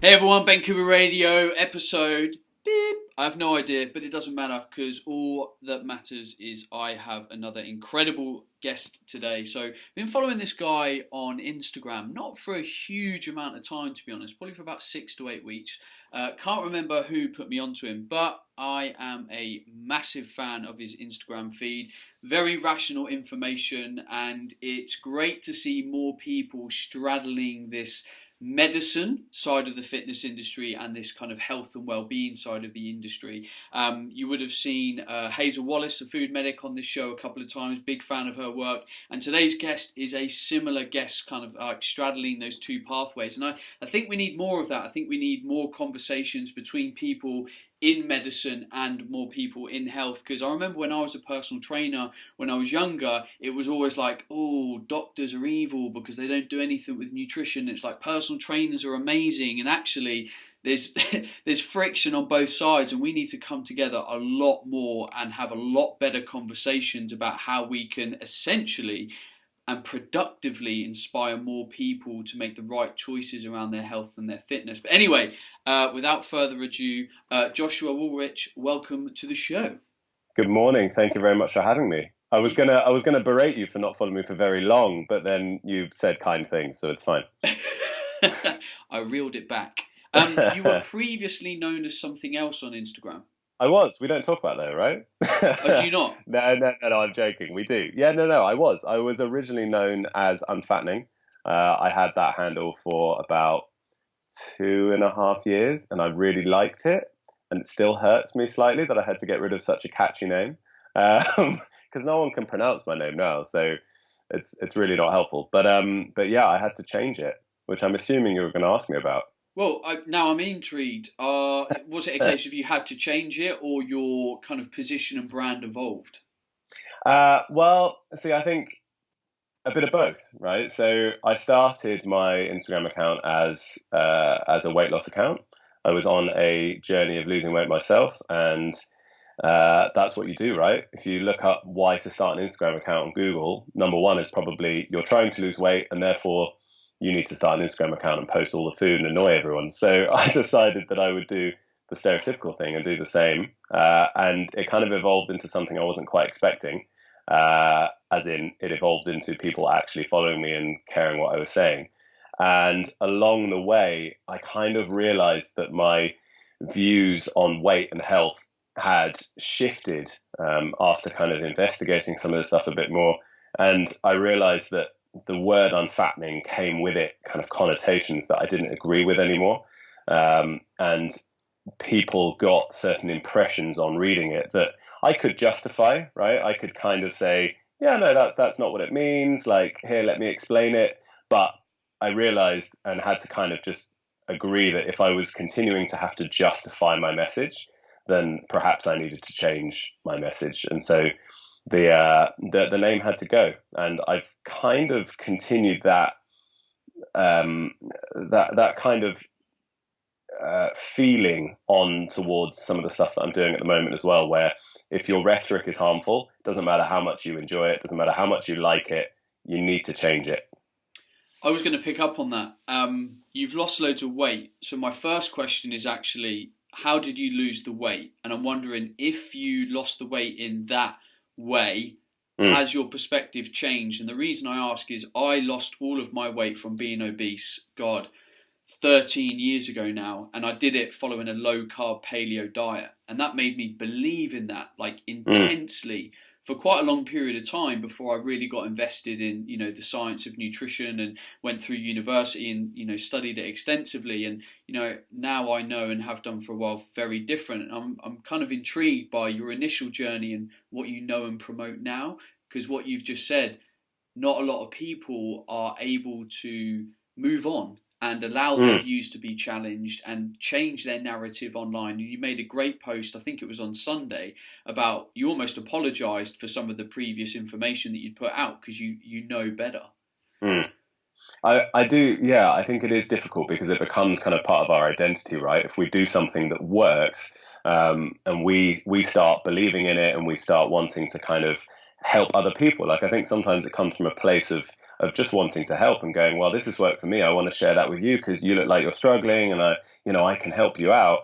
Hey everyone, Ben Coomber Radio, episode beep. I have no idea, but it doesn't matter because all that matters is I have another incredible guest today. So, I've been following this guy on Instagram, not for a huge amount of time to be honest, probably for about 6 to 8 weeks. Can't remember who put me onto him, but I am a massive fan of his Instagram feed. Very rational information, and it's great to see more people straddling this medicine side of the fitness industry and this kind of health and well-being side of the industry. You would have seen Hazel Wallace, the food medic, on this show a couple of times. Big fan of her work. And today's guest is a similar guest, kind of straddling those two pathways. And I think we need more of that. I think we need more conversations between people in medicine and more people in health, because I remember when I was a personal trainer when I was younger, it was always like, oh, doctors are evil because they don't do anything with nutrition. It's like personal trainers are amazing, and actually there's there's friction on both sides, and we need to come together a lot more and have a lot better conversations about how we can essentially and productively inspire more people to make the right choices around their health and their fitness. But anyway, without further ado, Joshua Wolrich, welcome to the show. Good morning. Thank you very much for having me. I was gonna berate you for not following me for very long, but then you said kind things, so it's fine. I reeled it back. You were previously known as something else on Instagram. I was. We don't talk about that, right? Oh, do you not? No, I'm joking. We do. Yeah, no. I was. I was originally known as Unfattening. I had that handle for about 2.5 years, and I really liked it. And it still hurts me slightly that I had to get rid of such a catchy name, because no one can pronounce my name now, so it's really not helpful. But yeah, I had to change it, which I'm assuming you were going to ask me about. Well, now I'm intrigued. Was it a case of you had to change it, or your kind of position and brand evolved? Well, see, I think a bit of both, right? So I started my Instagram account as a weight loss account. I was on a journey of losing weight myself, and that's what you do, right? If you look up why to start an Instagram account on Google, number one is probably you're trying to lose weight, and therefore you need to start an Instagram account and post all the food and annoy everyone. So I decided that I would do the stereotypical thing and do the same, and it kind of evolved into something I wasn't quite expecting. As in, it evolved into people actually following me and caring what I was saying. And along the way, I kind of realized that my views on weight and health had shifted after kind of investigating some of the stuff a bit more. And I realized that the word unfattening came with it kind of connotations that I didn't agree with anymore. And people got certain impressions on reading it that I could justify, right? I could kind of say, yeah, no, that's not what it means. Like, here, let me explain it. But I realized and had to kind of just agree that if I was continuing to have to justify my message, then perhaps I needed to change my message. And so the name had to go. And I've kind of continued that that kind of feeling on towards some of the stuff that I'm doing at the moment as well, where if your rhetoric is harmful, it doesn't matter how much you enjoy it, doesn't matter how much you like it, you need to change it. I was going to pick up on that. You've lost loads of weight. So my first question is actually, how did you lose the weight? And I'm wondering if you lost the weight in that way, has your perspective changed? And the reason I ask is I lost all of my weight from being obese, 13 years ago now, and I did it following a low carb paleo diet, and that made me believe in that like intensely for quite a long period of time before I really got invested in the science of nutrition and went through university and studied it extensively. And now I know and have done for a while very different. I'm kind of intrigued by your initial journey and what you know and promote now, because what you've just said, not a lot of people are able to move on and allow their views to be challenged and change their narrative online. And you made a great post, I think it was on Sunday, about you almost apologised for some of the previous information that you'd put out because you know better. I do, yeah. I think it is difficult because it becomes kind of part of our identity, right? If we do something that works, and we start believing in it and we start wanting to kind of help other people. Like I think sometimes it comes from a place of of just wanting to help and going, well, this has worked for me. I want to share that with you because you look like you're struggling, and I can help you out.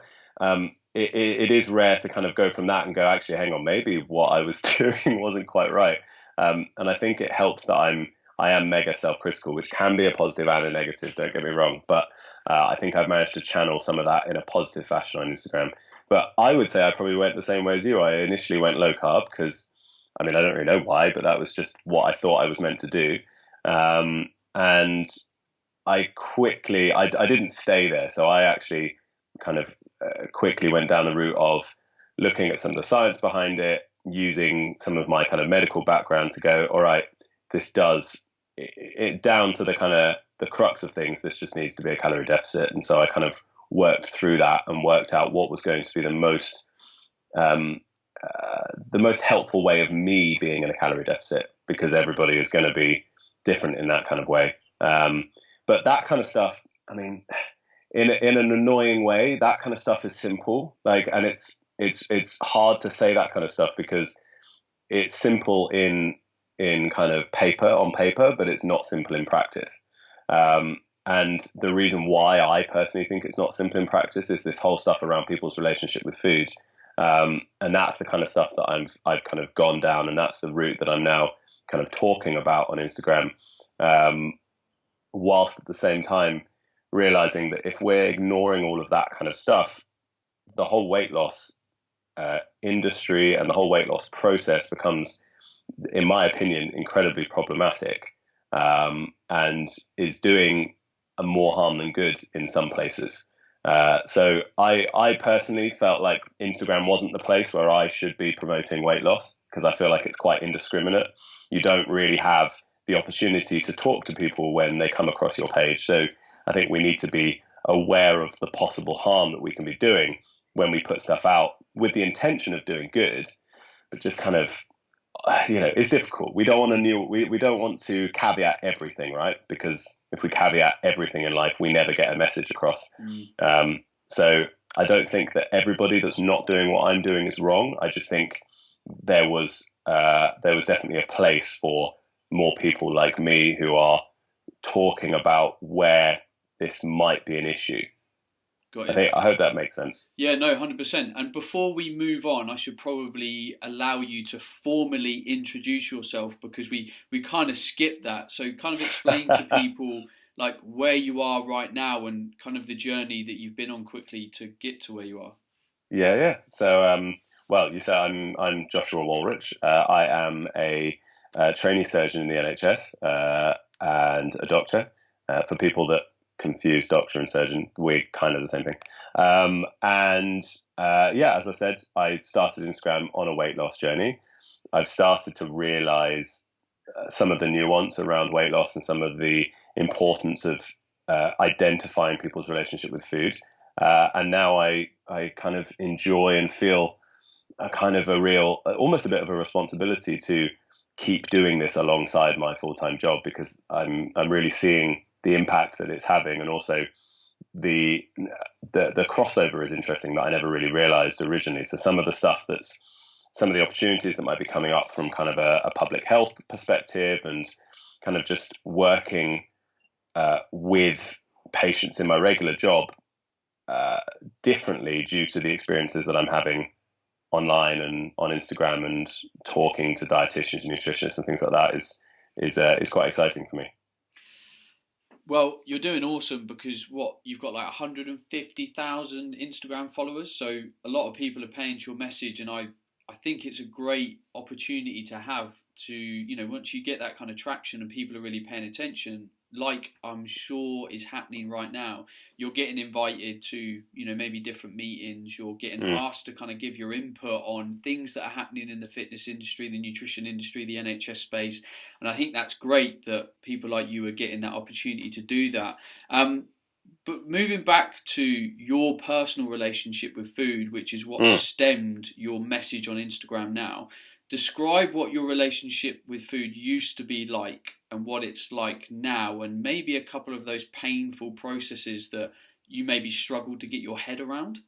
It is rare to kind of go from that and go, actually, hang on, maybe what I was doing wasn't quite right. And I think it helps that I am mega self-critical, which can be a positive and a negative, don't get me wrong. But I think I've managed to channel some of that in a positive fashion on Instagram. But I would say I probably went the same way as you. I initially went low carb because, I mean, I don't really know why, but that was just what I thought I was meant to do. And I quickly, I didn't stay there. So I actually kind of quickly went down the route of looking at some of the science behind it, using some of my kind of medical background to go, all right, this does it down to the kind of the crux of things. This just needs to be a calorie deficit. And so I kind of worked through that and worked out what was going to be the most helpful way of me being in a calorie deficit, because everybody is going to be different in that kind of way. But that kind of stuff, I mean, in an annoying way, that kind of stuff is simple. Like, and it's hard to say that kind of stuff because it's simple in kind of on paper, but it's not simple in practice. And the reason why I personally think it's not simple in practice is this whole stuff around people's relationship with food. And that's the kind of stuff that I've kind of gone down, and that's the route that I'm now kind of talking about on Instagram, whilst at the same time realizing that if we're ignoring all of that kind of stuff, the whole weight loss industry and the whole weight loss process becomes, in my opinion, incredibly problematic, and is doing more harm than good in some places. So I personally felt like Instagram wasn't the place where I should be promoting weight loss, because I feel like it's quite indiscriminate. You don't really have the opportunity to talk to people when they come across your page. So I think we need to be aware of the possible harm that we can be doing when we put stuff out with the intention of doing good, but just kind of, it's difficult. We don't want to caveat everything, right? Because if we caveat everything in life, we never get a message across. So I don't think that everybody that's not doing what I'm doing is wrong. I just think there was definitely a place for more people like me who are talking about where this might be an issue. I hope that makes sense. Yeah, no, 100%. And before we move on, I should probably allow you to formally introduce yourself, because we kind of skipped that. So kind of explain to people like where you are right now and kind of the journey that you've been on quickly to get to where you are. Yeah. So, well, you said I'm Joshua Wolrich. I am a trainee surgeon in the NHS and a doctor. For people that confuse doctor and surgeon, we're kind of the same thing. As I said, I started Instagram on a weight loss journey. I've started to realize some of the nuance around weight loss and some of the importance of identifying people's relationship with food. And now I kind of enjoy and feel a kind of almost a bit of a responsibility to keep doing this alongside my full-time job, because I'm really seeing the impact that it's having, and also the crossover is interesting that I never really realized originally. So some of the opportunities that might be coming up from kind of a public health perspective, and kind of just working with patients in my regular job differently due to the experiences that I'm having online and on Instagram, and talking to dietitians and nutritionists and things like that is quite exciting for me. Well, you're doing awesome, because you've got like 150,000 Instagram followers. So a lot of people are paying to your message, and I think it's a great opportunity to have to, once you get that kind of traction and people are really paying attention, like I'm sure is happening right now, you're getting invited to, maybe different meetings, you're getting asked to kind of give your input on things that are happening in the fitness industry, the nutrition industry, the NHS space. And I think that's great that people like you are getting that opportunity to do that. But moving back to your personal relationship with food, which is what stemmed your message on Instagram now, describe what your relationship with food used to be like and what it's like now, and maybe a couple of those painful processes that you maybe struggled to get your head around.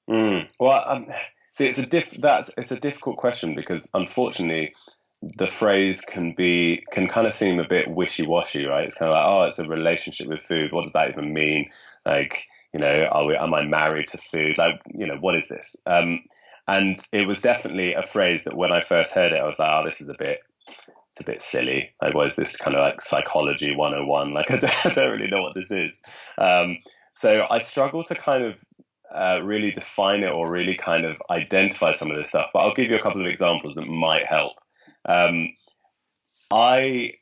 Well, see, it's a difficult question, because unfortunately, the phrase can kind of seem a bit wishy-washy, right? It's kind of like, oh, it's a relationship with food. What does that even mean? Like, am I married to food? Like, what is this? And it was definitely a phrase that when I first heard it, I was like, oh, it's a bit silly. Like, what is this kind of like psychology 101? Like, I don't really know what this is. So I struggle to kind of really define it or really kind of identify some of this stuff. But I'll give you a couple of examples that might help. I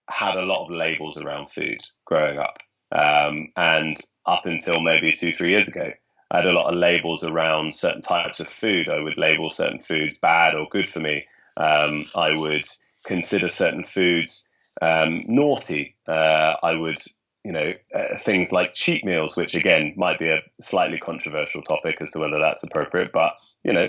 had a lot of labels around food growing up. And up until maybe 2, 3 years ago, I had a lot of labels around certain types of food. I would label certain foods bad or good for me. I would consider certain foods naughty. I would, things like cheat meals, which again might be a slightly controversial topic as to whether that's appropriate, but,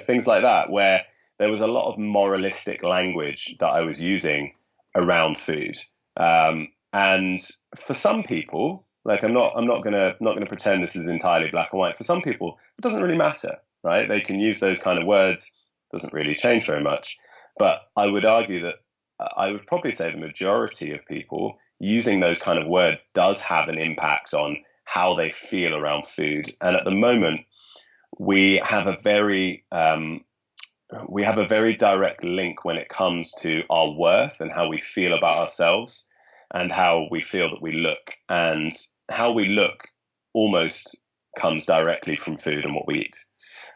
things like that, where there was a lot of moralistic language that I was using around food. And for some people, like I'm not gonna pretend this is entirely black and white. For some people, it doesn't really matter, right? They can use those kind of words. It doesn't really change very much. But I would argue that I would probably say the majority of people using those kind of words does have an impact on how they feel around food. And at the moment, we have a very direct link when it comes to our worth and how we feel about ourselves and how we feel that we look. And how we look almost comes directly from food and what we eat.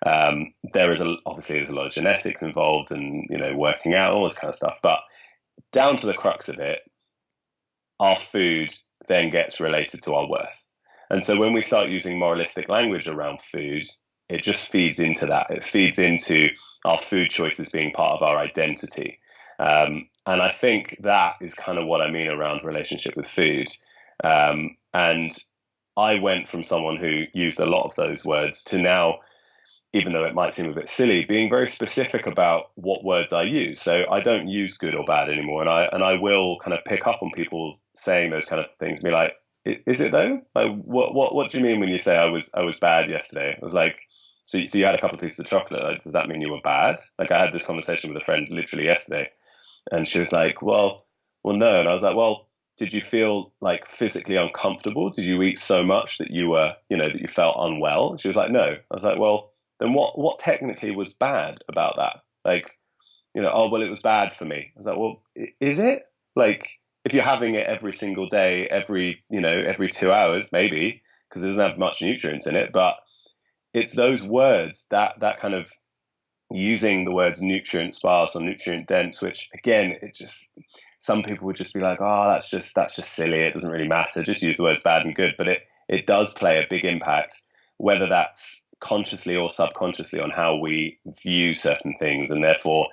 Obviously there's a lot of genetics involved and, working out, all this kind of stuff. But down to the crux of it, our food then gets related to our worth. And so when we start using moralistic language around food, it just feeds into that. It feeds into our food choices being part of our identity. And I think that is kind of what I mean around relationship with food. And I went from someone who used a lot of those words to now, even though it might seem a bit silly, being very specific about what words I use. So I don't use good or bad anymore. And I will kind of pick up on people saying those kind of things and be like, is it though? Like, what do you mean when you say I was bad yesterday? I was like, so you had a couple of pieces of chocolate. Like, does that mean you were bad? Like, I had this conversation with a friend literally yesterday, and she was like, well, no. And I was like, well, did you feel like physically uncomfortable? Did you eat so much that you were, that you felt unwell? She was like, no. I was like, well, then what technically was bad about that? Like, oh, well, it was bad for me. I was like, well, is it? Like, if you're having it every single day, every 2 hours, maybe, because it doesn't have much nutrients in it, but it's those words that kind of using the words nutrient sparse or nutrient dense, which again, some people would just be like, oh, that's just silly. It doesn't really matter. Just use the words bad and good. But it does play a big impact, whether that's consciously or subconsciously, on how we view certain things, and therefore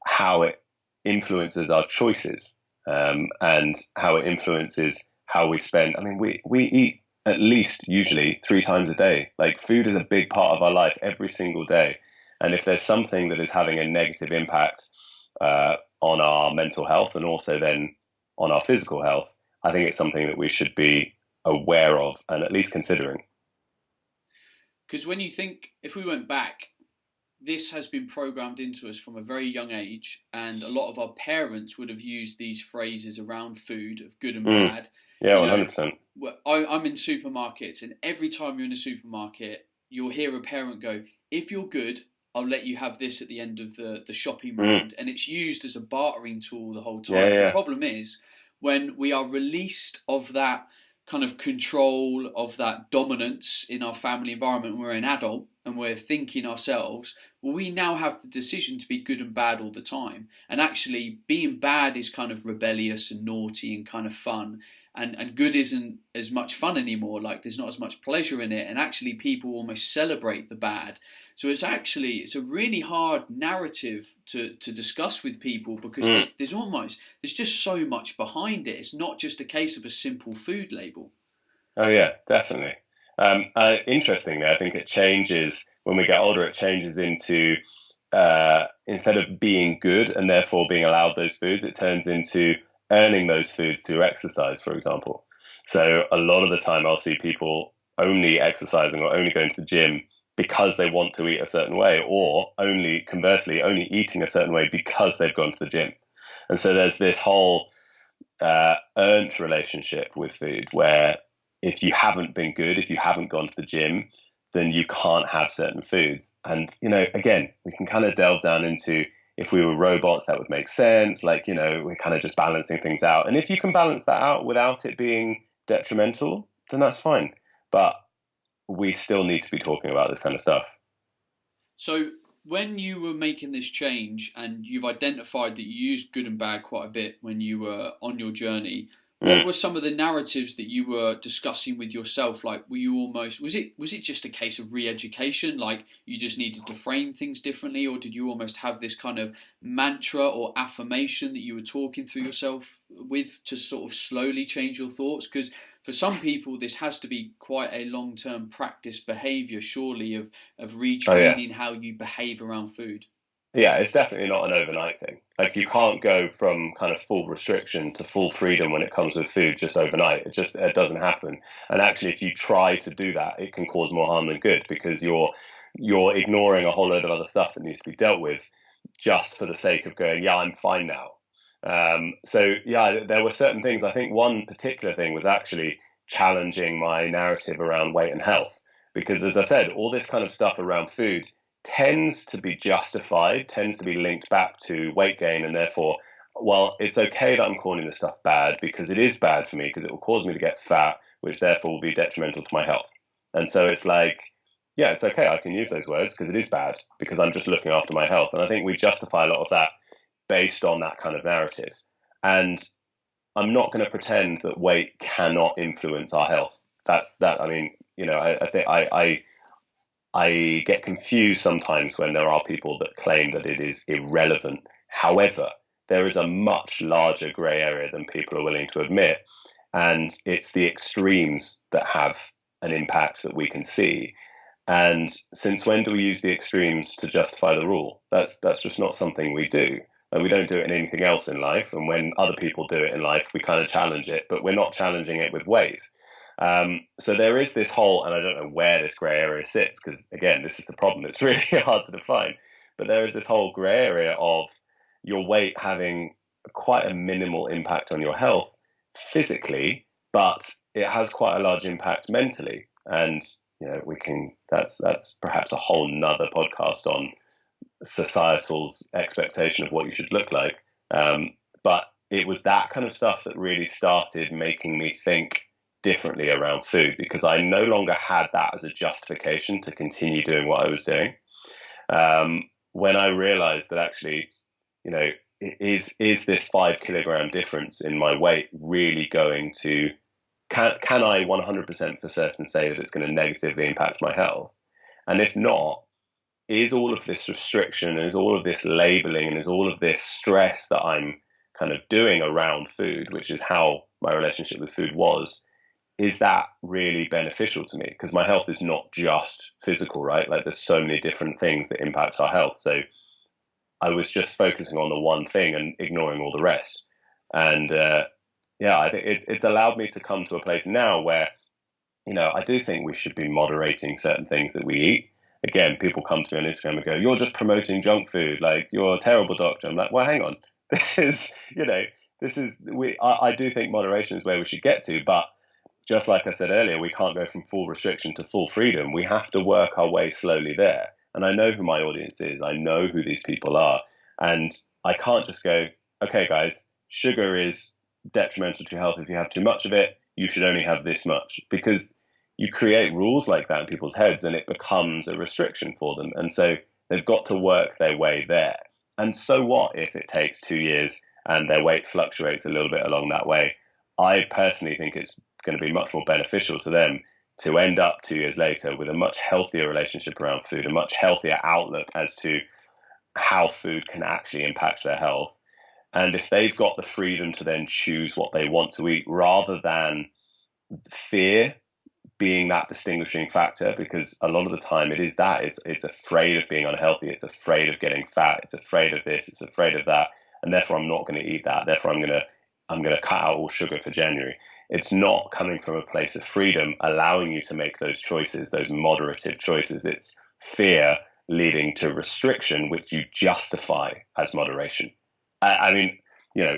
how it influences our choices, and how it influences how we spend. I mean, we eat at least usually 3 times a day. Like, food is a big part of our life every single day. And if there's something that is having a negative impact on our mental health and also then on our physical health, I think it's something that we should be aware of and at least considering. Because when you think, if we went back, this has been programmed into us from a very young age, and a lot of our parents would have used these phrases around food of good and bad. Yeah, 100%. I'm in supermarkets, and every time you're in a supermarket, you'll hear a parent go, if you're good, I'll let you have this at the end of the shopping round. And it's used as a bartering tool the whole time. Yeah. The problem is, when we are released of that kind of control, of that dominance in our family environment, when we're an adult and we're thinking ourselves, well, we now have the decision to be good and bad all the time. And actually, being bad is kind of rebellious and naughty and kind of fun. And good isn't as much fun anymore. Like, there's not as much pleasure in it. And actually, people almost celebrate the bad. So it's a really hard narrative to discuss with people, because there's just so much behind it. It's not just a case of a simple food label. Oh yeah, definitely. Interestingly, I think it changes when we get older. It changes into instead of being good and therefore being allowed those foods, it turns into earning those foods through exercise, for example. So a lot of the time I'll see people only exercising or only going to the gym because they want to eat a certain way, or only conversely, only eating a certain way because they've gone to the gym. And so there's this whole earned relationship with food where if you haven't been good, if you haven't gone to the gym, then you can't have certain foods. And, again, we can kind of delve down into, if we were robots, that would make sense. Like, we're kind of just balancing things out. And if you can balance that out without it being detrimental, then that's fine. But we still need to be talking about this kind of stuff. So when you were making this change, and you've identified that you used good and bad quite a bit when you were on your journey, what were some of the narratives that you were discussing with yourself? Like, were you almost, was it just a case of re-education? Like, you just needed to frame things differently, or did you almost have this kind of mantra or affirmation that you were talking through yourself with to sort of slowly change your thoughts? Because for some people, this has to be quite a long-term practice behaviour, surely, of retraining how you behave around food. Yeah, it's definitely not an overnight thing. Like, you can't go from kind of full restriction to full freedom when it comes with food just overnight. It doesn't happen. And actually, if you try to do that, it can cause more harm than good, because you're ignoring a whole load of other stuff that needs to be dealt with just for the sake of going, yeah, I'm fine now. So yeah, there were certain things. I think one particular thing was actually challenging my narrative around weight and health, because, as I said, all this kind of stuff around food tends to be justified, tends to be linked back to weight gain, and therefore, well, it's okay that I'm calling this stuff bad because it is bad for me, because it will cause me to get fat, which therefore will be detrimental to my health. And so it's like, yeah, it's okay, I can use those words because it is bad, because I'm just looking after my health. And I think we justify a lot of that based on that kind of narrative. And I'm not going to pretend that weight cannot influence our health. I mean, I think I get confused sometimes when there are people that claim that it is irrelevant. However, there is a much larger grey area than people are willing to admit, and it's the extremes that have an impact that we can see. And since when do we use the extremes to justify the rule? That's just not something we do. And we don't do it in anything else in life. And when other people do it in life, we kind of challenge it, but we're not challenging it with weight. So there is this whole, and I don't know where this grey area sits, because again, this is the problem. It's really hard to define. But there is this whole grey area of your weight having quite a minimal impact on your health physically, but it has quite a large impact mentally. And that's perhaps a whole nother podcast on societal's expectation of what you should look like. But it was that kind of stuff that really started making me think differently around food, because I no longer had that as a justification to continue doing what I was doing. When I realized that actually, is this 5 kilogram difference in my weight really going to, can I 100% for certain say that it's going to negatively impact my health? And if not, is all of this restriction, is all of this labeling, and is all of this stress that I'm kind of doing around food, which is how my relationship with food was, is that really beneficial to me? Because my health is not just physical, right? Like, there's so many different things that impact our health. So I was just focusing on the one thing and ignoring all the rest. And I think it's allowed me to come to a place now where, I do think we should be moderating certain things that we eat. Again, people come to me on Instagram and go, "You're just promoting junk food. Like, you're a terrible doctor." I'm like, well, hang on. I do think moderation is where we should get to, but just like I said earlier, we can't go from full restriction to full freedom. We have to work our way slowly there. And I know who my audience is. I know who these people are. And I can't just go, okay, guys, sugar is detrimental to your health. If you have too much of it, you should only have this much. Because you create rules like that in people's heads and it becomes a restriction for them. And so they've got to work their way there. And so what if it takes 2 years and their weight fluctuates a little bit along that way? I personally think it's going to be much more beneficial to them to end up 2 years later with a much healthier relationship around food, a much healthier outlook as to how food can actually impact their health. And if they've got the freedom to then choose what they want to eat, rather than fear being that distinguishing factor, because a lot of the time it is that it's afraid of being unhealthy, it's afraid of getting fat, it's afraid of this, it's afraid of that, and therefore I'm not going to eat that, therefore I'm going to cut out all sugar for January. It's not coming from a place of freedom, allowing you to make those choices, those moderative choices. It's fear leading to restriction, which you justify as moderation. I mean,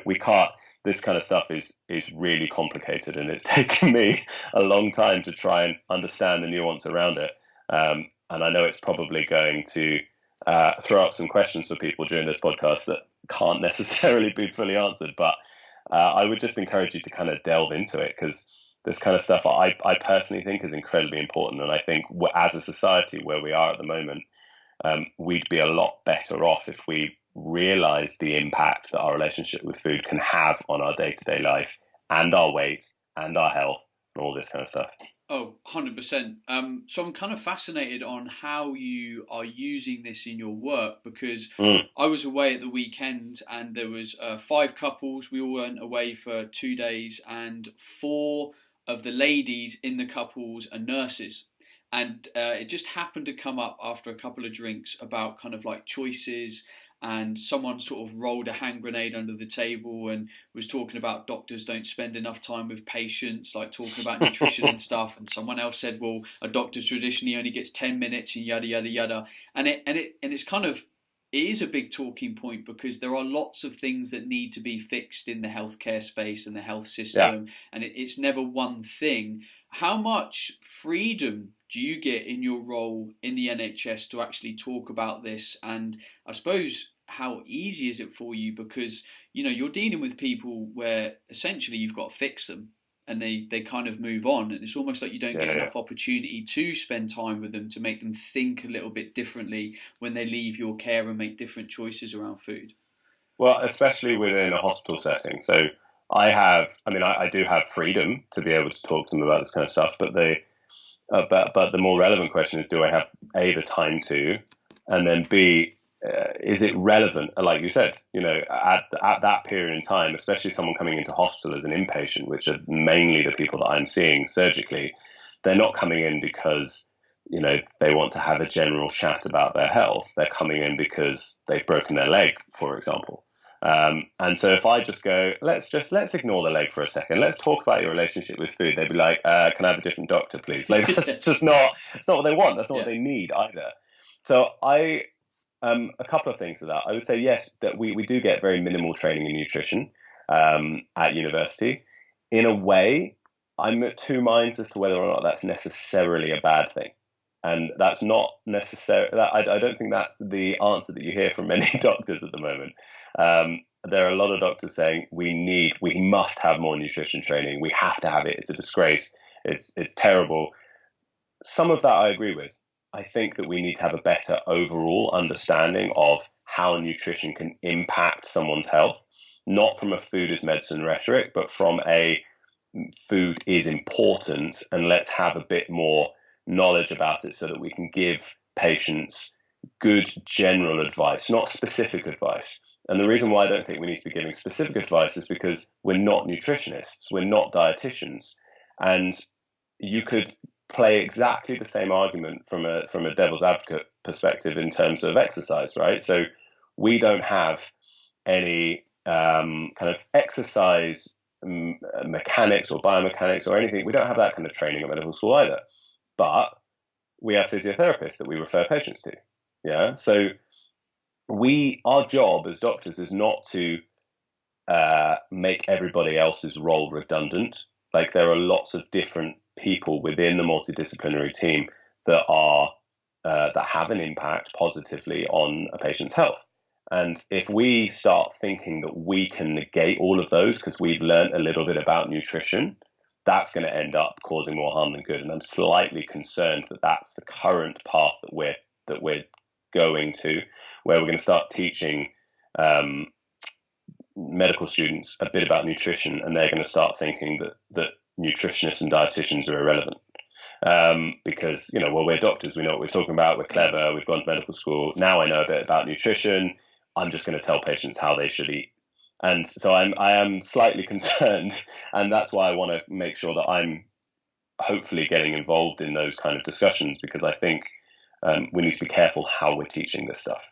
we can't. This kind of stuff is really complicated, and it's taken me a long time to try and understand the nuance around it. And I know it's probably going to throw up some questions for people during this podcast that can't necessarily be fully answered. But I would just encourage you to kind of delve into it, because this kind of stuff I personally think is incredibly important. And I think as a society where we are at the moment, we'd be a lot better off if we realize the impact that our relationship with food can have on our day-to-day life and our weight and our health and all this kind of stuff. Oh, 100%. So I'm kind of fascinated on how you are using this in your work, because I was away at the weekend and there was 5 couples. We all went away for 2 days, and 4 of the ladies in the couples are nurses. And it just happened to come up after a couple of drinks about kind of like choices, and someone sort of rolled a hand grenade under the table and was talking about doctors don't spend enough time with patients, like talking about nutrition and stuff. And someone else said, well, a doctor traditionally only gets 10 minutes and yada, yada, yada. And it's kind of, it is a big talking point, because there are lots of things that need to be fixed in the healthcare space and the health system. And it's never one thing. How much freedom do you get in your role in the NHS to actually talk about this? And I suppose, how easy is it for you? Because, you're dealing with people where essentially you've got to fix them, and they kind of move on. And it's almost like you don't get enough opportunity to spend time with them to make them think a little bit differently when they leave your care and make different choices around food. Well, especially within a hospital setting. So I do have freedom to be able to talk to them about this kind of stuff, but but the more relevant question is, do I have A, the time to, and then B, is it relevant? Like you said, at that period in time, especially someone coming into hospital as an inpatient, which are mainly the people that I'm seeing surgically, they're not coming in because, they want to have a general chat about their health. They're coming in because they've broken their leg, for example. And so if I just go, let's ignore the leg for a second. Let's talk about your relationship with food. They'd be like, can I have a different doctor, please? Like, that's just not, it's not what they want. That's not what they need either. So a couple of things to that. I would say, yes, that we do get very minimal training in nutrition, at university. In a way, I'm at two minds as to whether or not that's necessarily a bad thing. And that's not necessarily, I don't think that's the answer that you hear from many doctors at the moment. There are a lot of doctors saying we must have more nutrition training. We have to have it. It's a disgrace. It's terrible. Some of that I agree with. I think that we need to have a better overall understanding of how nutrition can impact someone's health, not from a food is medicine rhetoric, but from a food is important, and let's have a bit more knowledge about it so that we can give patients good general advice, not specific advice. And the reason why I don't think we need to be giving specific advice is because we're not nutritionists, we're not dietitians. And you could play exactly the same argument from a devil's advocate perspective in terms of exercise, right? So we don't have any kind of exercise mechanics or biomechanics or anything. We don't have that kind of training at medical school either. But we have physiotherapists that we refer patients to. Yeah. So our job as doctors is not to make everybody else's role redundant. Like, there are lots of different people within the multidisciplinary team that have an impact positively on a patient's health. And if we start thinking that we can negate all of those because we've learned a little bit about nutrition, that's going to end up causing more harm than good. And I'm slightly concerned that that's the current path that we're going to, where we're going to start teaching medical students a bit about nutrition, and they're going to start thinking that nutritionists and dietitians are irrelevant. Because, we're doctors, we know what we're talking about, we're clever, we've gone to medical school. Now I know a bit about nutrition. I'm just going to tell patients how they should eat. And so I am slightly concerned, and that's why I want to make sure that I'm hopefully getting involved in those kind of discussions, because I think we need to be careful how we're teaching this stuff.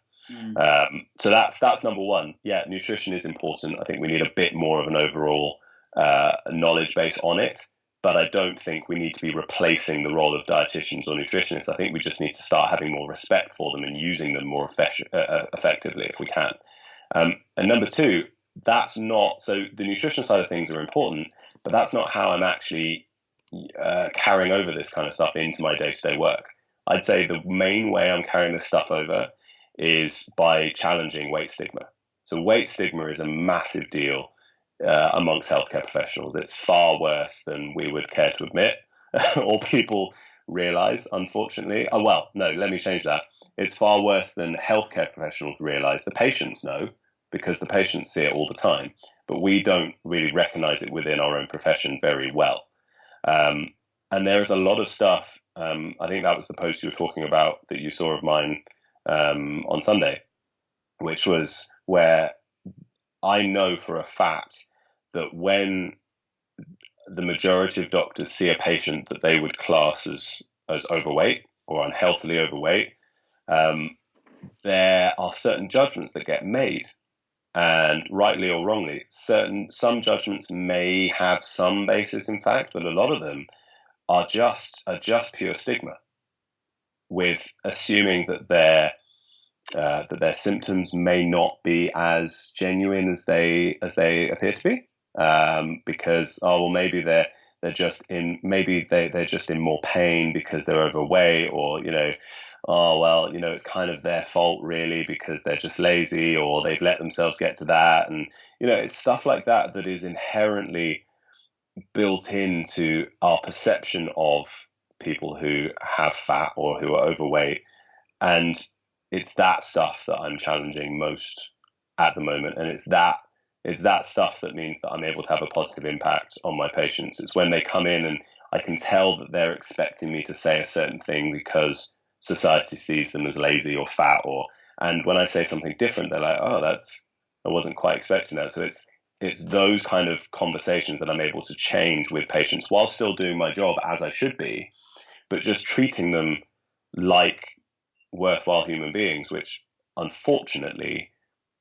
So that's number one. Yeah, nutrition is important. I think we need a bit more of an overall knowledge base on it. but I don't think we need to be replacing the role of dietitians or nutritionists. I think we just need to start having more respect for them and using them more effectively if we can. And number two, that's not, so the nutrition side of things are important, but that's not how I'm actually carrying over this kind of stuff into my day-to-day work. I'd say the main way I'm carrying this stuff over is by challenging weight stigma. So weight stigma is a massive deal amongst healthcare professionals. It's far worse than we would care to admit or people realize, unfortunately. Oh, well, no, let me change that. It's far worse than healthcare professionals realize. The patients know because the patients see it all the time, but we don't really recognize it within our own profession very well. And there's a lot of stuff. I think that was the post you were talking about that you saw of mine on Sunday, which was where I know for a fact that when the majority of doctors see a patient that they would class as overweight or unhealthily overweight, there are certain judgments that get made, and rightly or wrongly, some judgments may have some basis in fact, but a lot of them are just pure stigma, with assuming that their symptoms may not be as genuine as they appear to be, because maybe they're just in more pain because they're overweight, or it's kind of their fault really because they're just lazy or they've let themselves get to that, and it's stuff like that that is inherently built into our perception of people who have fat or who are overweight, and it's that stuff that I'm challenging most at the moment, and it's that stuff that means that I'm able to have a positive impact on my patients. It's when they come in and I can tell that they're expecting me to say a certain thing because society sees them as lazy or fat, and when I say something different, they're like, oh, I wasn't quite expecting that. So it's those kind of conversations that I'm able to change with patients while still doing my job as I should be, but just treating them like worthwhile human beings, which unfortunately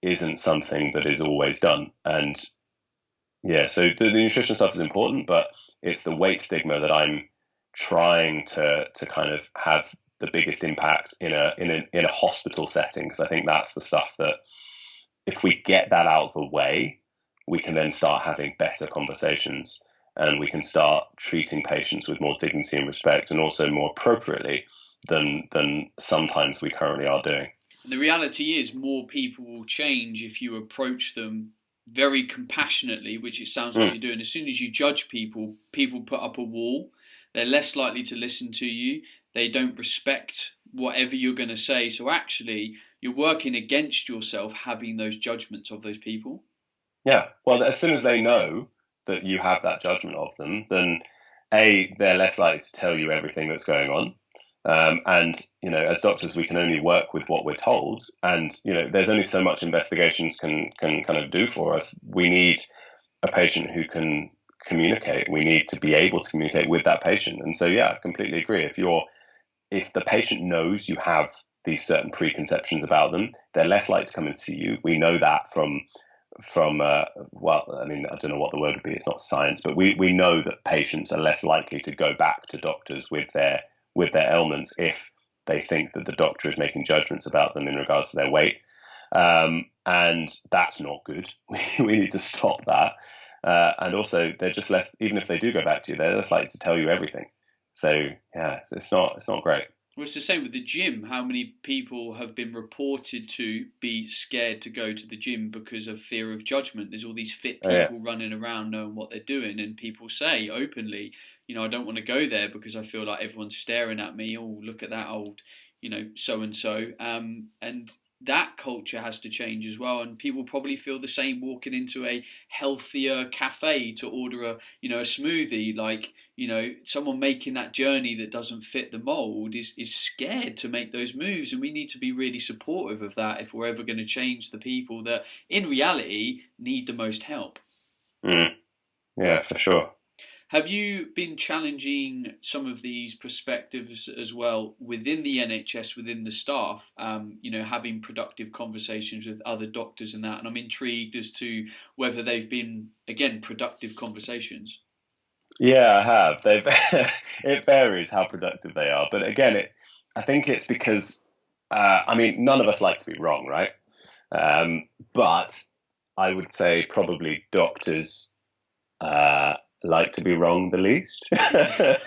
isn't something that is always done. And yeah, so the nutrition stuff is important, but it's the weight stigma that I'm trying to kind of have the biggest impact in a hospital setting, because I think that's the stuff that if we get that out of the way, we can then start having better conversations, and we can start treating patients with more dignity and respect, and also more appropriately than sometimes we currently are doing. And the reality is more people will change if you approach them very compassionately, which it sounds like you're doing. As soon as you judge people put up a wall. They're less likely to listen to you. They don't respect whatever you're going to say. So actually, you're working against yourself having those judgments of those people. Yeah. Well, as soon as they know that you have that judgment of them, then they're less likely to tell you everything that's going on. And, as doctors, we can only work with what we're told. And, there's only so much investigations can kind of do for us. We need a patient who can communicate. We need to be able to communicate with that patient. And so, yeah, I completely agree. If the patient knows you have these certain preconceptions about them, they're less likely to come and see you. We know that from I don't know what the word would be. It's not science, but we know that patients are less likely to go back to doctors with their ailments if they think that the doctor is making judgments about them in regards to their weight. And that's not good. We need to stop that. And also, they're just less, even if they do go back to you, they're less likely to tell you everything. So, yeah, it's not great. Well, it's the same with the gym. How many people have been reported to be scared to go to the gym because of fear of judgment? There's all these fit people running around knowing what they're doing, and people say openly, I don't want to go there because I feel like everyone's staring at me. Oh, look at that old, so-and-so. And that culture has to change as well, and people probably feel the same walking into a healthier cafe to order a smoothie. Like, someone making that journey that doesn't fit the mold is scared to make those moves, and we need to be really supportive of that if we're ever going to change the people that in reality need the most help. Yeah, for sure. Have you been challenging some of these perspectives as well within the NHS, within the staff, having productive conversations with other doctors and that? And I'm intrigued as to whether they've been, again, productive conversations. Yeah, I have. They've it varies how productive they are, but again, I think it's because I mean, none of us like to be wrong, right? But I would say probably doctors uh, like to be wrong the least, because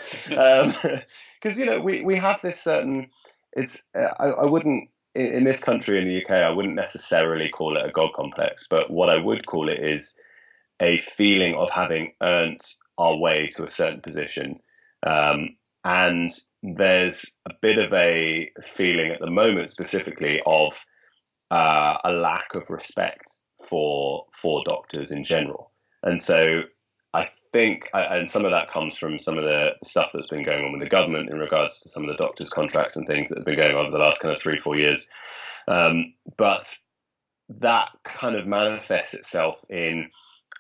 we have this certain. It's I wouldn't in this country in the UK I wouldn't necessarily call it a god complex, but what I would call it is a feeling of having earned our way to a certain position. And there's a bit of a feeling at the moment, specifically, of a lack of respect for doctors in general. And so I think, and some of that comes from some of the stuff that's been going on with the government in regards to some of the doctors' contracts and things that have been going on over the last kind of 3, 4 years. But that kind of manifests itself in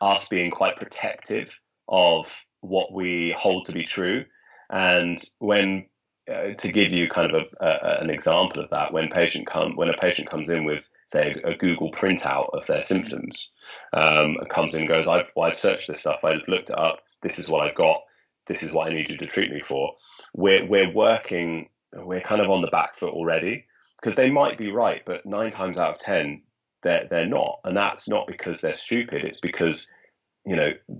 us being quite protective of what we hold to be true. And when, to give you kind of an example of that, when a patient comes in with, say, a Google printout of their symptoms, comes in and goes, I've searched this stuff, I've looked it up, this is what I've got, this is what I need you to treat me for. We're kind of on the back foot already, because they might be right, but 9 times out of 10, they're not, and that's not because they're stupid. It's because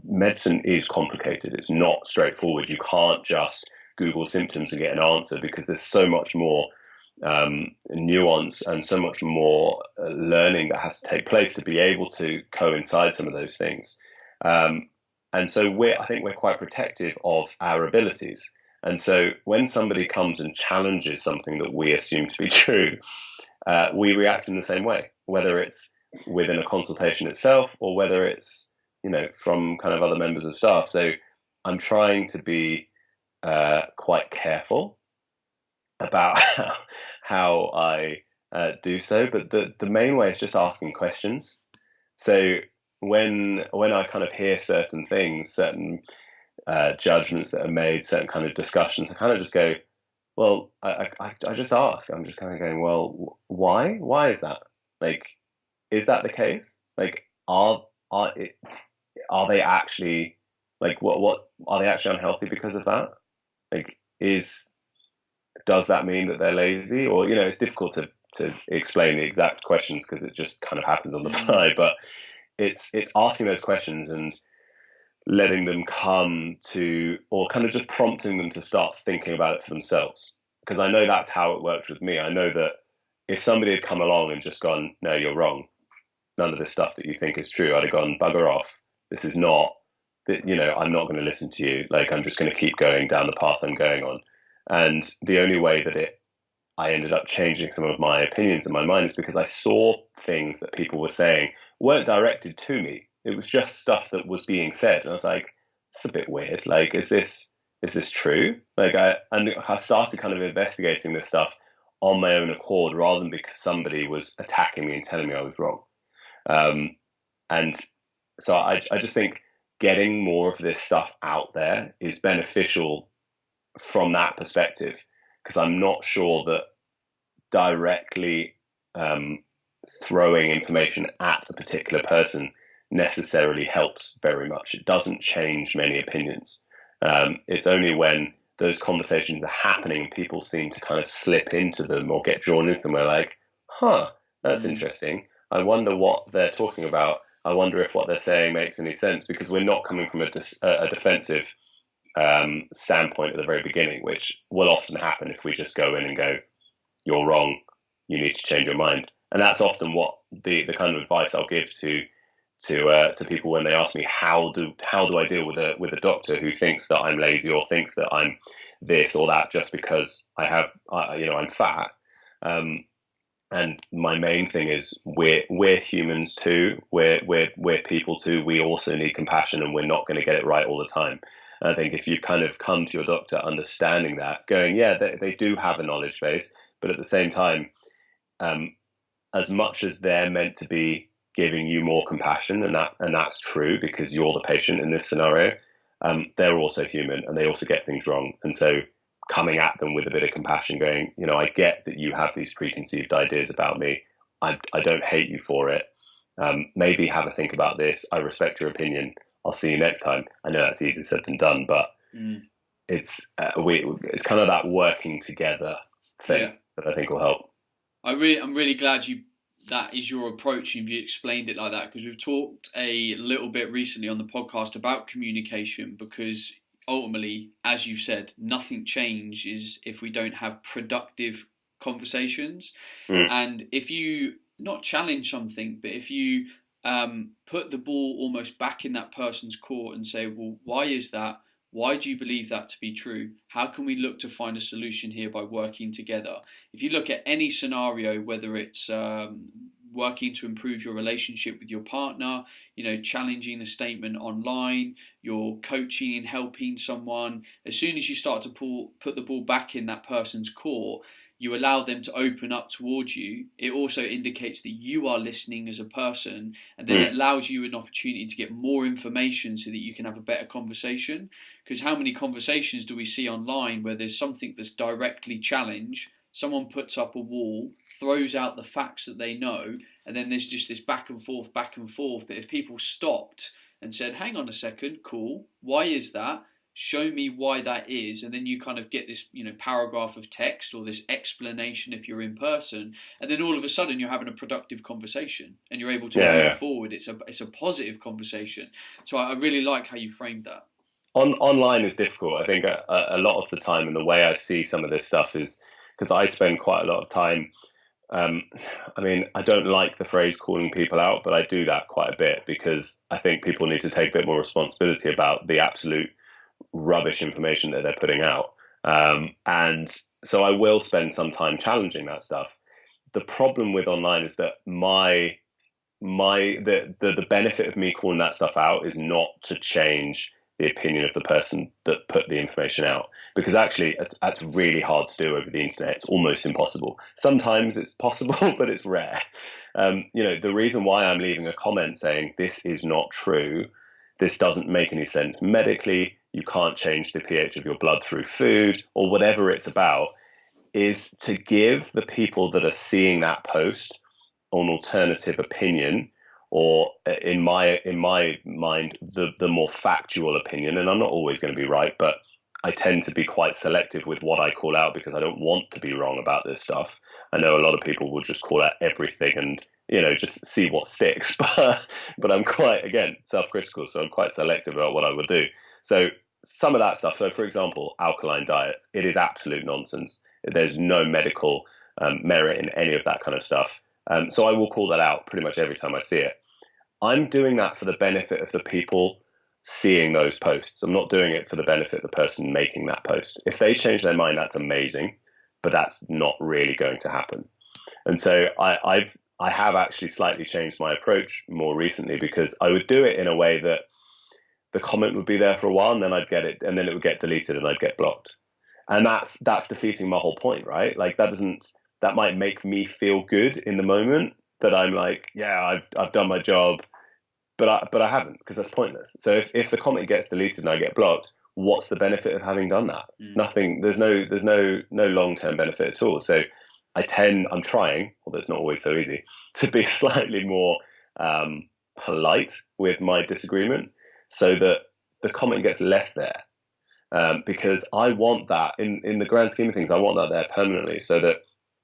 medicine is complicated. It's not straightforward. You can't just Google symptoms and get an answer, because there's so much more nuance and so much more learning that has to take place to be able to coincide some of those things. And so I think we're quite protective of our abilities. And so when somebody comes and challenges something that we assume to be true, we react in the same way, whether it's within a consultation itself or whether it's, from kind of other members of staff. So I'm trying to be quite careful about how I do so. But the main way is just asking questions. So when I kind of hear certain things, certain judgments that are made, certain kind of discussions, I kind of just go, well, I just ask. I'm just kind of going, well, why? Why is that? Like, is that the case? Like, are they actually, like, what are they actually unhealthy because of that? Like, does that mean that they're lazy? Or, it's difficult to explain the exact questions because it just kind of happens on the fly. But it's asking those questions and letting them come to, or kind of just prompting them to start thinking about it for themselves. Because I know that's how it worked with me. I know that if somebody had come along and just gone, no, you're wrong, none of this stuff that you think is true, I'd have gone, bugger off. This is not, I'm not going to listen to you. Like, I'm just going to keep going down the path I'm going on. And the only way that I ended up changing some of my opinions in my mind is because I saw things that people were saying weren't directed to me. It was just stuff that was being said. And I was like, it's a bit weird. Like, is this true? Like, I started kind of investigating this stuff on my own accord rather than because somebody was attacking me and telling me I was wrong. And so I just think getting more of this stuff out there is beneficial from that perspective, because I'm not sure that directly throwing information at a particular person necessarily helps very much. It doesn't change many opinions. It's only when those conversations are happening, people seem to kind of slip into them or get drawn into them. We're like, that's interesting. I wonder what they're talking about. I wonder if what they're saying makes any sense, because we're not coming from a defensive standpoint at the very beginning, which will often happen if we just go in and go, you're wrong, you need to change your mind. And that's often what the kind of advice I'll give to people when they ask me how do I deal with a doctor who thinks that I'm lazy or thinks that I'm this or that just because I'm fat. And my main thing is we're humans too. We're people too. We also need compassion, and we're not going to get it right all the time. And I think if you kind of come to your doctor understanding that, going, yeah, they do have a knowledge base, but at the same time, as much as they're meant to be giving you more compassion, and that's true because you're the patient in this scenario, they're also human and they also get things wrong. And so coming at them with a bit of compassion, going, I get that you have these preconceived ideas about me. I don't hate you for it. Maybe have a think about this. I respect your opinion. I'll see you next time. I know that's easier said than done, but it's kind of that working together thing that I think will help. I'm really glad that is your approach and you explained it like that, because we've talked a little bit recently on the podcast about communication, because ultimately, as you've said, nothing changes if we don't have productive conversations. And if you not challenge something, but if you put the ball almost back in that person's court and say, well, why is that? Why do you believe that to be true? How can we look to find a solution here by working together? If you look at any scenario, whether it's working to improve your relationship with your partner, challenging a statement online, you're coaching and helping someone, as soon as you start to put the ball back in that person's court, you allow them to open up towards you. It also indicates that you are listening as a person, and then it allows you an opportunity to get more information so that you can have a better conversation. Because how many conversations do we see online where there's something that's directly challenged, someone puts up a wall, throws out the facts that they know, and then there's just this back and forth. But if people stopped and said, hang on a second, cool, why is that? Show me why that is, and then you kind of get this, paragraph of text or this explanation if you're in person, and then all of a sudden you're having a productive conversation and you're able to move forward. It's a positive conversation. So I really like how you framed that. Online is difficult. I think a lot of the time, and the way I see some of this stuff is because I spend quite a lot of time. I don't like the phrase calling people out, but I do that quite a bit because I think people need to take a bit more responsibility about the absolute rubbish information that they're putting out. And so I will spend some time challenging that stuff. The problem with online is that the benefit of me calling that stuff out is not to change the opinion of the person that put the information out, because actually that's really hard to do over the internet. It's almost impossible. Sometimes it's possible, but it's rare. The reason why I'm leaving a comment saying this is not true, this doesn't make any sense medically, you can't change the pH of your blood through food, or whatever it's about, is to give the people that are seeing that post an alternative opinion, or in my mind, the more factual opinion. And I'm not always going to be right, but I tend to be quite selective with what I call out because I don't want to be wrong about this stuff. I know a lot of people will just call out everything and just see what sticks, but I'm quite, again, self-critical, so I'm quite selective about what I would do. So some of that stuff, so for example, alkaline diets, it is absolute nonsense. There's no medical merit in any of that kind of stuff. So I will call that out pretty much every time I see it. I'm doing that for the benefit of the people seeing those posts. I'm not doing it for the benefit of the person making that post. If they change their mind, that's amazing, but that's not really going to happen. And so I have actually slightly changed my approach more recently, because I would do it in a way that the comment would be there for a while and then I'd get it, and then it would get deleted and I'd get blocked. And that's defeating my whole point, right? Like that might make me feel good in the moment that I'm like, yeah, I've done my job, but I haven't, because that's pointless. So if the comment gets deleted and I get blocked, what's the benefit of having done that? Nothing. There's no long-term benefit at all. So I'm trying, although it's not always so easy, to be slightly more polite with my disagreement, so that the comment gets left there. Because I want that in the grand scheme of things, I want that there permanently, so that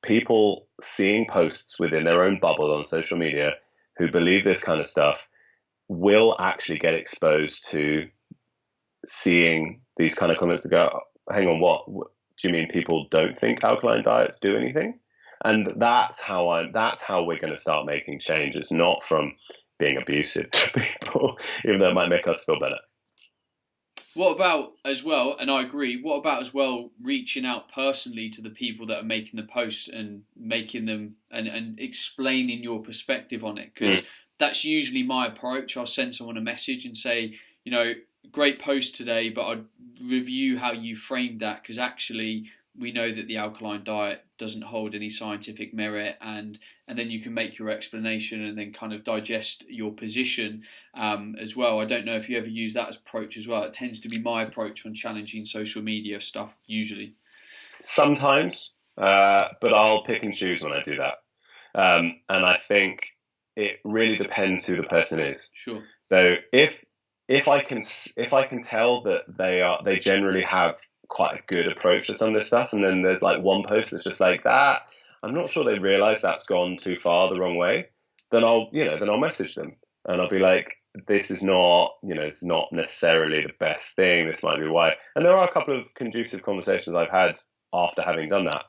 people seeing posts within their own bubble on social media who believe this kind of stuff will actually get exposed to seeing these kind of comments to go, hang on, what do you mean people don't think alkaline diets do anything? And that's how we're going to start making change. It's not from being abusive to people, even though it might make us feel better. What about as well, and I agree, what about as well reaching out personally to the people that are making the posts and making them and explaining your perspective on it? Because that's usually my approach. I'll send someone a message and say, great post today, but I'd review how you framed that, because actually we know that the alkaline diet doesn't hold any scientific merit, and then you can make your explanation and then kind of digest your position as well. I don't know if you ever use that as approach as well. It tends to be my approach when challenging social media stuff usually. Sometimes, but I'll pick and choose when I do that. And I think it really depends who the person is. Sure. So if if I can tell that they generally have quite a good approach to some of this stuff, and then there's like one post that's just like that, I'm not sure they realize that's gone too far the wrong way, then I'll message them and I'll be like, this is not, it's not necessarily the best thing. This might be why. And there are a couple of conducive conversations I've had after having done that.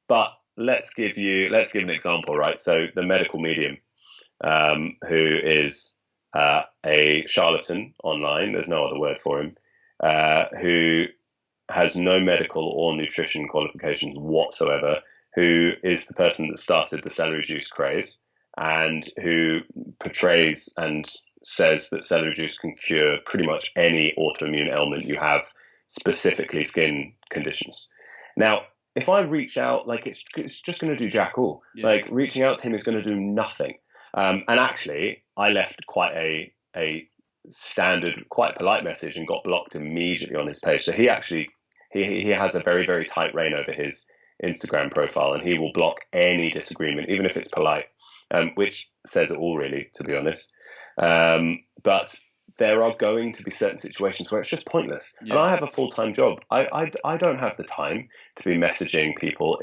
But let's give an example, right? So the medical medium, who is a charlatan online, there's no other word for him, who has no medical or nutrition qualifications whatsoever, who is the person that started the celery juice craze, and who portrays and says that celery juice can cure pretty much any autoimmune ailment you have, specifically skin conditions. Now, if I reach out, like it's just going to do jack all. Yeah. Like reaching out to him is going to do nothing. And actually, I left quite a standard, quite polite message and got blocked immediately on his page. So he actually he has a very, very tight rein over his Instagram profile, and he will block any disagreement, even if it's polite, which says it all, really, to be honest. But there are going to be certain situations where it's just pointless. Yeah. And I have a full-time job. I don't have the time to be messaging people,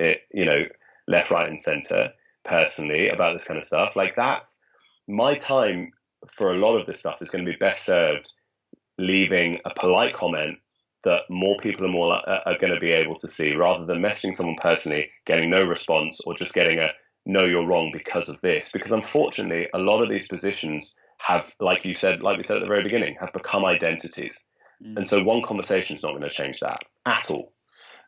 left, right, and center personally about this kind of stuff. Like, that's my time for a lot of this stuff is going to be best served leaving a polite comment that more people are going to be able to see, rather than messaging someone personally, getting no response, or just getting a no, you're wrong because of this. Because unfortunately, a lot of these positions have, like we said at the very beginning, have become identities. And so one conversation is not going to change that at all.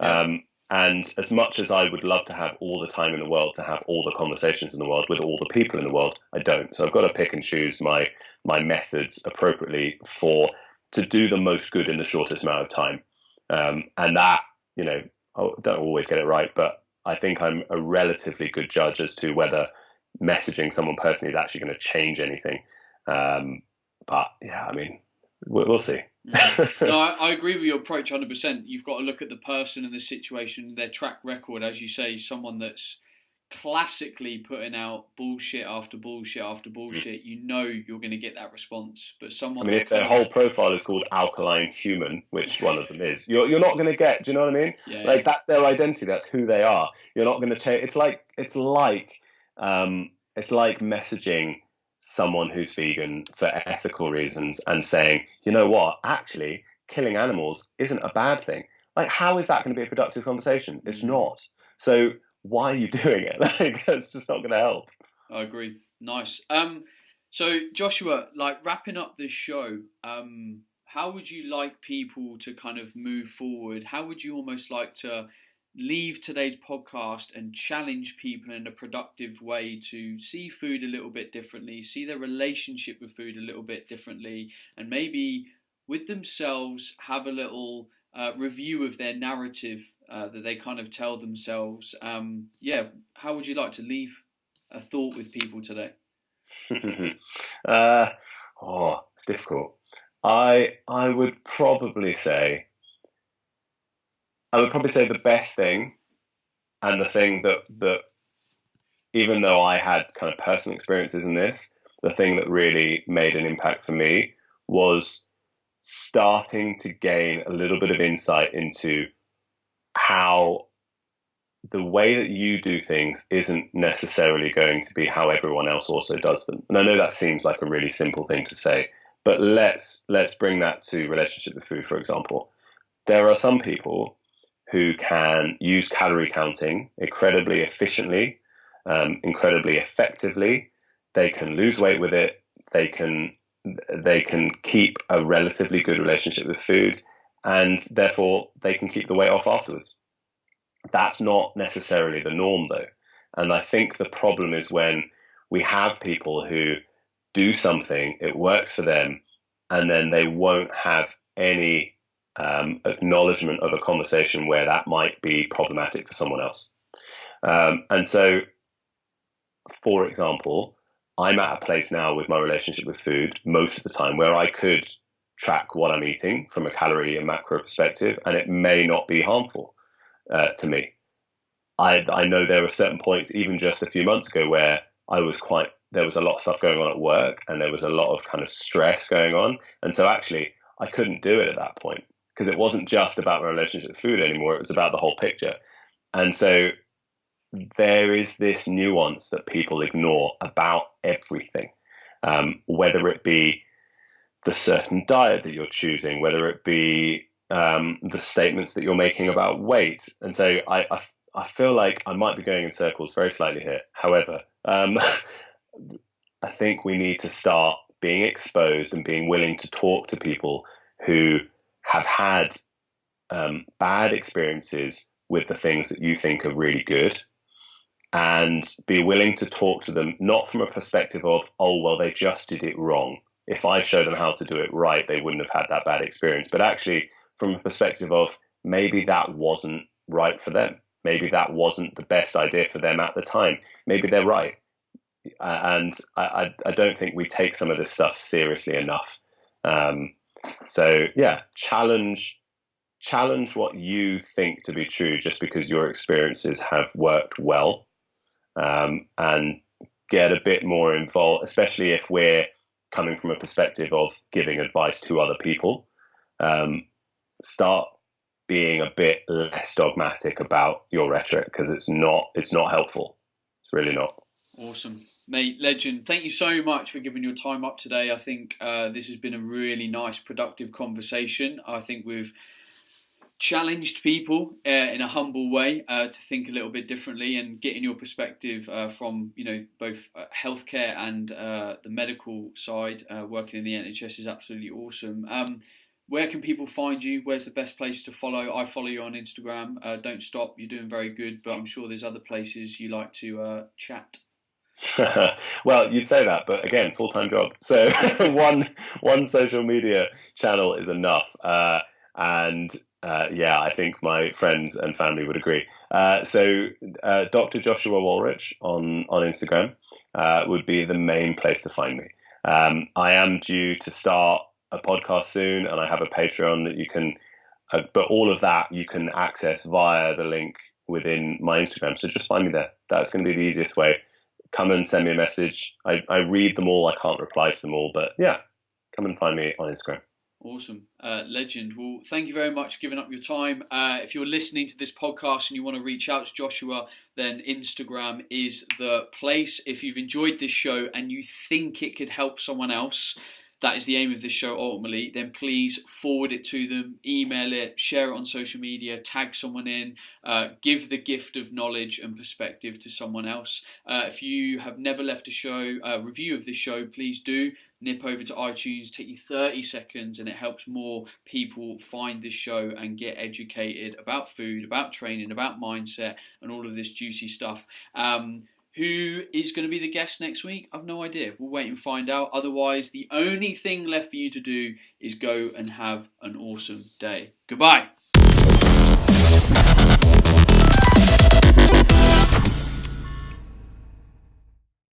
Yeah. And as much as I would love to have all the time in the world to have all the conversations in the world with all the people in the world, I don't. So I've got to pick and choose my methods appropriately to do the most good in the shortest amount of time. And that, I don't always get it right, but I think I'm a relatively good judge as to whether messaging someone personally is actually going to change anything. But yeah, I mean, we'll see. No, I agree with your approach 100%. You've got to look at the person and the situation, their track record, as you say, someone that's classically putting out bullshit after bullshit after bullshit. You're going to get that response. But someone, if their whole profile is called Alkaline Human, which one of them is, you're not going to get. Do you know what I mean? Yeah, that's their identity. That's who they are. You're not going to change. It's like messaging someone who's vegan for ethical reasons and saying, you know what, actually killing animals isn't a bad thing. Like, how is that going to be a productive conversation? It's not. So why are you doing it? Like, that's just not going to help. I agree. Nice. So Joshua, like, wrapping up this show, how would you like people to kind of move forward? How would you almost like to leave today's podcast and challenge people in a productive way to see food a little bit differently, see their relationship with food a little bit differently, and maybe with themselves have a little review of their narrative that they kind of tell themselves? How would you like to leave a thought with people today? It's difficult. I would probably say the best thing, and the thing that even though I had kind of personal experiences in this, the thing that really made an impact for me was starting to gain a little bit of insight into how the way that you do things isn't necessarily going to be how everyone else also does them. And I know that seems like a really simple thing to say, but let's bring that to relationship with food, for example. There are some people who can use calorie counting incredibly efficiently, incredibly effectively. They can lose weight with it. They can keep a relatively good relationship with food, and therefore they can keep the weight off afterwards. That's not necessarily the norm, though. And I think the problem is when we have people who do something, it works for them, and then they won't have any acknowledgement of a conversation where that might be problematic for someone else. And so, for example, I'm at a place now with my relationship with food most of the time where I could track what I'm eating from a calorie and macro perspective, and it may not be harmful to me. I know there were certain points, even just a few months ago, where I was quite there was a lot of stuff going on at work, and there was a lot of kind of stress going on. And so actually, I couldn't do it at that point because it wasn't just about my relationship with food anymore. It was about the whole picture. And so there is this nuance that people ignore about everything, whether it be the certain diet that you're choosing, whether it be the statements that you're making about weight. And so I feel like I might be going in circles very slightly here. However, I think we need to start being exposed and being willing to talk to people who have had bad experiences with the things that you think are really good, and be willing to talk to them, not from a perspective of, oh, well, they just did it wrong. If I show them how to do it right, they wouldn't have had that bad experience. But actually, from a perspective of maybe that wasn't right for them. Maybe that wasn't the best idea for them at the time. Maybe they're right. And I don't think we take some of this stuff seriously enough. So yeah, challenge what you think to be true just because your experiences have worked well, and get a bit more involved, especially if we're coming from a perspective of giving advice to other people. Start being a bit less dogmatic about your rhetoric, because it's not helpful. It's really not. Awesome. Mate, legend. Thank you so much for giving your time up today. I think this has been a really nice, productive conversation. I think we've challenged people in a humble way to think a little bit differently, and getting your perspective from both healthcare and the medical side. Working in the NHS is absolutely awesome. Where can people find you? Where's the best place to follow? I follow you on Instagram. Don't stop. You're doing very good, but I'm sure there's other places you like to chat. Well, you'd say that, but again, full-time job. So one social media channel is enough. Yeah, I think my friends and family would agree. So Dr Joshua Wolrich on Instagram would be the main place to find me. I am due to start a podcast soon, and I have a Patreon that you can, but all of that you can access via the link within my Instagram. So just find me there. That's going to be the easiest way. Come and send me a message. I read them all. I can't reply to them all, but yeah, come and find me on Instagram. Awesome. Legend. Well, thank you very much for giving up your time. If you're listening to this podcast and you want to reach out to Joshua, then Instagram is the place. If you've enjoyed this show and you think it could help someone else, that is the aim of this show ultimately, then please forward it to them, email it, share it on social media, tag someone in, give the gift of knowledge and perspective to someone else. If you have never left a review of this show, please do. Nip over to iTunes, take you 30 seconds, and it helps more people find this show and get educated about food, about training, about mindset, and all of this juicy stuff. Who is going to be the guest next week? I've no idea. We'll wait and find out. Otherwise, the only thing left for you to do is go and have an awesome day. Goodbye.